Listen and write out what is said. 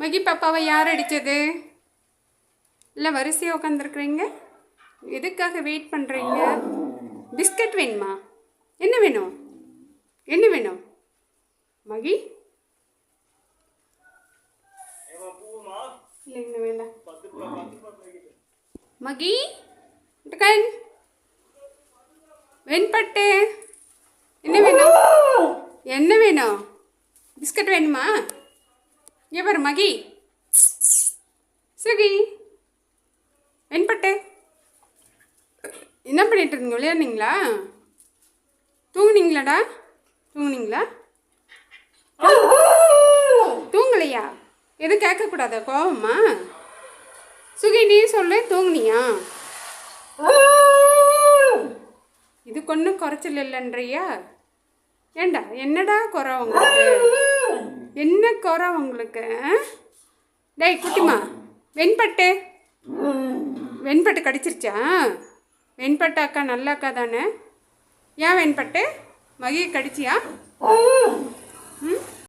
மகி பாப்பாவை யார் அடித்தது? இல்லை வரிசையாக உட்காந்துருக்குறீங்க, எதுக்காக வெயிட் பண்ணுறீங்க? பிஸ்கட் வேணுமா? என்ன வேணும்? என்ன வேணும் மகி? இல்லைங்க வேண்டாம். மகி கண் வெண்பட்டு என்ன வேணும்? என்ன வேணும்? பிஸ்கட் வேணுமா? எவர் மகி? சுகி வெண்பட்டு என்ன பண்ணிட்டு இருந்தீங்க? விளையாடுனீங்களா? தூங்குனீங்களாடா? தூங்குனீங்களா? தூங்கலையா? எதுவும் கேட்கக்கூடாதா? கோவமா? சுகி நீ சொல்லு, தூங்குனியா? இதுக்கு ஒன்றும் குறைச்சல் இல்லைன்றியா? ஏண்டா என்னடா குறை உங்களுக்கு? என்ன குறை உங்களுக்கு? டேய் குட்டிமா, வெண்பட்டு வெண்பட்டு கடிச்சிருச்சா? வெண்பட்டு அக்கா நல்ல அக்கா தானே? ஏன் வெண்பட்டு மகியை கடிச்சியா?